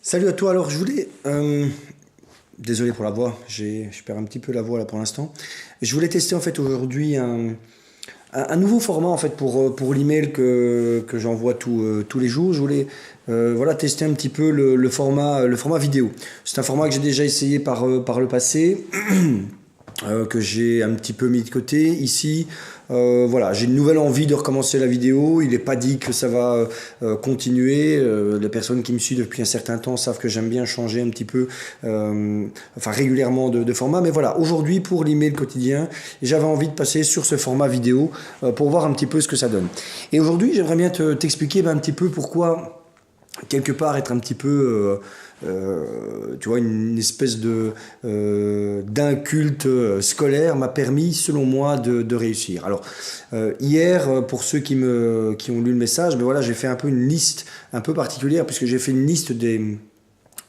Salut à toi, alors je voulais... désolé pour la voix, je perds un petit peu la voix là pour l'instant. Je voulais tester en fait aujourd'hui un nouveau format en fait pour l'email que j'envoie tous les jours. Je voulais voilà, tester un petit peu le format vidéo. C'est un format que j'ai déjà essayé par le passé. Que j'ai un petit peu mis de côté ici. Voilà, j'ai une nouvelle envie de recommencer la vidéo. Il n'est pas dit que ça va continuer. Les personnes qui me suivent depuis un certain temps savent que j'aime bien changer un petit peu, enfin régulièrement de format. Mais voilà, aujourd'hui pour l'email quotidien, j'avais envie de passer sur ce format vidéo pour voir un petit peu ce que ça donne. Et aujourd'hui, j'aimerais bien t'expliquer un petit peu pourquoi quelque part être un petit peu tu vois, une espèce d'inculte scolaire m'a permis selon moi de réussir. Alors hier, pour ceux qui ont lu le message, ben voilà, j'ai fait un peu une liste un peu particulière puisque j'ai fait une liste de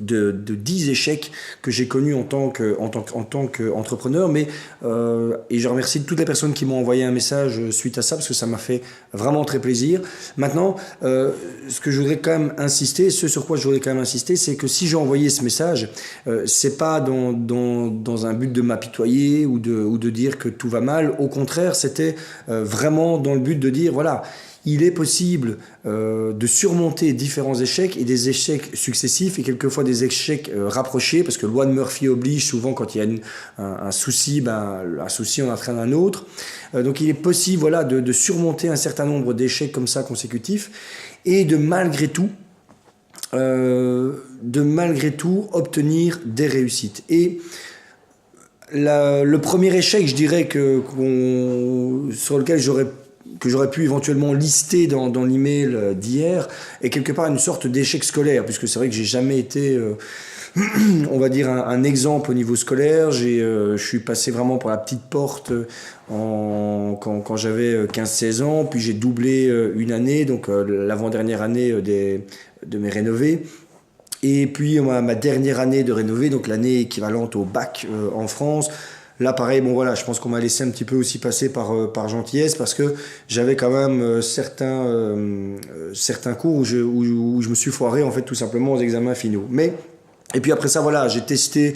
10 échecs que j'ai connus en tant qu'entrepreneur, et je remercie toutes les personnes qui m'ont envoyé un message suite à ça, parce que ça m'a fait vraiment très plaisir. Maintenant, ce que je voudrais quand même insister, ce sur quoi je voudrais quand même insister, c'est que si j'ai envoyé ce message, c'est pas dans un but de m'apitoyer ou de dire que tout va mal. Au contraire, c'était vraiment dans le but de dire, voilà, il est possible de surmonter différents échecs et des échecs successifs et quelquefois des échecs rapprochés, parce que loi de Murphy oblige, souvent quand il y a un souci, un souci en entraîne un autre. Donc il est possible, voilà, de surmonter un certain nombre d'échecs comme ça consécutifs et de malgré tout obtenir des réussites. Et le premier échec, je dirais sur lequel j'aurais pu éventuellement lister dans l'email d'hier, est quelque part une sorte d'échec scolaire, puisque c'est vrai que j'ai jamais été, on va dire, un exemple au niveau scolaire. Je suis passé vraiment par la petite porte quand j'avais 15-16 ans, puis j'ai doublé une année, donc l'avant-dernière année de mes rénovés. Et puis ma dernière année de rénové, donc l'année équivalente au bac en France. Là, pareil, bon voilà, je pense qu'on m'a laissé un petit peu aussi passer par gentillesse, parce que j'avais quand même certains cours où je me suis foiré, en fait, tout simplement aux examens finaux. Et puis après ça, voilà, j'ai testé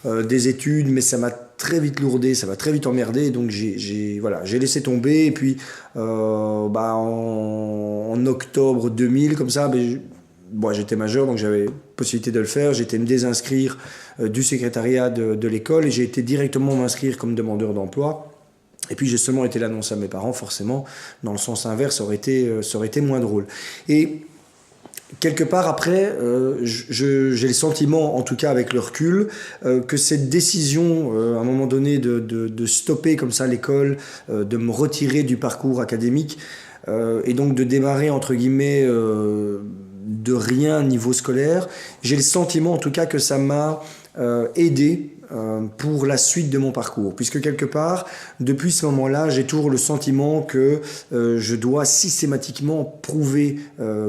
des études, mais ça m'a très vite lourdé, ça m'a très vite emmerdé, donc j'ai laissé tomber. Et puis, en octobre 2000, comme ça, j'étais majeur, donc j'avais possibilité de le faire. J'ai été me désinscrire du secrétariat de l'école et j'ai été directement m'inscrire comme demandeur d'emploi. Et puis j'ai seulement été l'annoncer à mes parents, forcément, dans le sens inverse, ça aurait été moins drôle. Et quelque part après, j'ai le sentiment, en tout cas avec le recul, que cette décision, à un moment donné, de stopper comme ça l'école, de me retirer du parcours académique, et donc de démarrer, entre guillemets, de rien niveau scolaire, j'ai le sentiment en tout cas que ça m'a aidé pour la suite de mon parcours, puisque quelque part, depuis ce moment-là, j'ai toujours le sentiment que je dois systématiquement prouver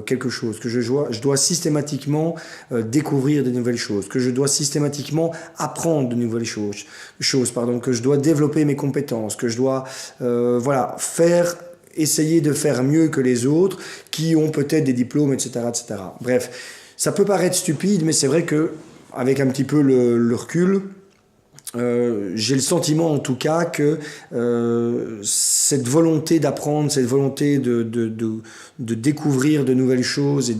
quelque chose, que je dois systématiquement découvrir de nouvelles choses, que je dois systématiquement apprendre de nouvelles choses, que je dois développer mes compétences, que je dois essayer de faire mieux que les autres qui ont peut-être des diplômes, etc., etc. Bref, ça peut paraître stupide, mais c'est vrai que avec un petit peu le recul, j'ai le sentiment en tout cas que cette volonté d'apprendre, cette volonté de découvrir de nouvelles choses et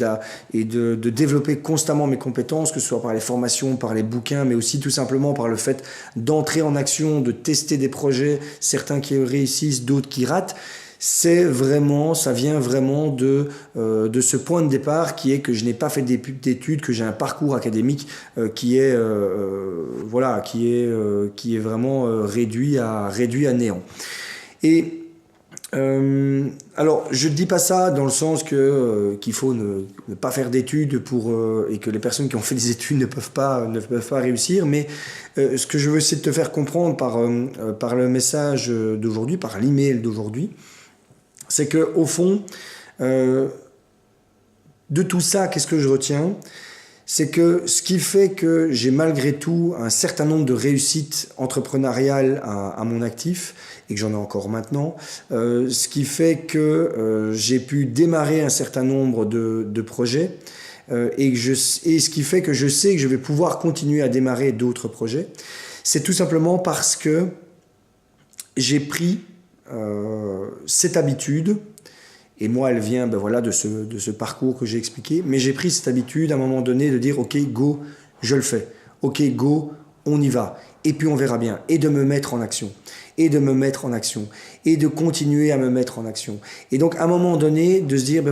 de développer constamment mes compétences, que ce soit par les formations, par les bouquins, mais aussi tout simplement par le fait d'entrer en action, de tester des projets, certains qui réussissent, d'autres qui ratent, ça vient vraiment de ce point de départ qui est que je n'ai pas fait d'études, que j'ai un parcours académique qui est vraiment réduit à néant. Et alors, je ne dis pas ça dans le sens qu'il faut ne pas faire d'études et que les personnes qui ont fait des études ne peuvent pas réussir, mais ce que je veux essayer de te faire comprendre par le message d'aujourd'hui, par l'email d'aujourd'hui, c'est qu'au fond, de tout ça, qu'est-ce que je retiens ? C'est que ce qui fait que j'ai malgré tout un certain nombre de réussites entrepreneuriales à mon actif, et que j'en ai encore maintenant, ce qui fait que j'ai pu démarrer un certain nombre de projets, et ce qui fait que je sais que je vais pouvoir continuer à démarrer d'autres projets, c'est tout simplement parce que j'ai pris cette habitude, et moi elle vient de ce parcours que j'ai expliqué, mais j'ai pris cette habitude à un moment donné de dire ok go, je le fais, ok go, on y va, et puis on verra bien, et de me mettre en action, et de me mettre en action, et de continuer à me mettre en action. Et donc à un moment donné, de se dire,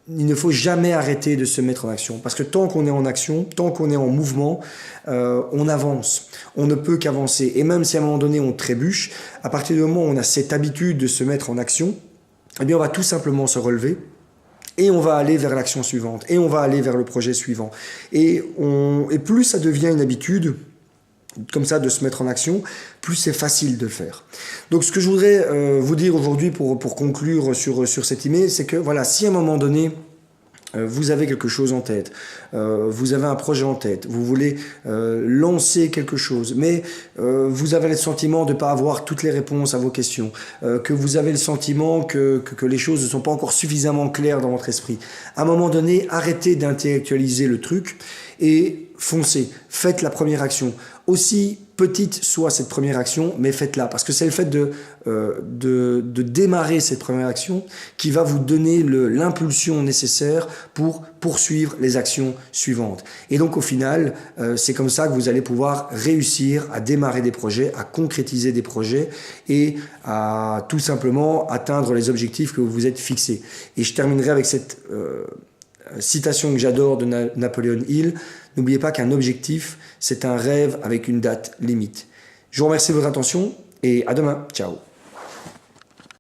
il ne faut jamais arrêter de se mettre en action, parce que tant qu'on est en action, tant qu'on est en mouvement, on avance, on ne peut qu'avancer. Et même si à un moment donné on trébuche, à partir du moment où on a cette habitude de se mettre en action, eh bien on va tout simplement se relever, et on va aller vers l'action suivante, et on va aller vers le projet suivant. Et plus ça devient une habitude, comme ça, de se mettre en action, plus c'est facile de faire. Donc ce que je voudrais vous dire aujourd'hui pour conclure sur cet email, c'est que voilà, si à un moment donné, vous avez quelque chose en tête, vous avez un projet en tête, vous voulez lancer quelque chose, mais vous avez le sentiment de ne pas avoir toutes les réponses à vos questions, que vous avez le sentiment que les choses ne sont pas encore suffisamment claires dans votre esprit. À un moment donné, arrêtez d'intellectualiser le truc et foncez, faites la première action. Aussi petite soit cette première action, mais faites-la, parce que c'est le fait de démarrer cette première action qui va vous donner l'impulsion nécessaire pour poursuivre les actions suivantes. Et donc au final, c'est comme ça que vous allez pouvoir réussir à démarrer des projets, à concrétiser des projets et à tout simplement atteindre les objectifs que vous vous êtes fixés. Et je terminerai avec cette citation que j'adore de Napoleon Hill: n'oubliez pas qu'un objectif, c'est un rêve avec une date limite. Je vous remercie de votre attention et à demain. Ciao.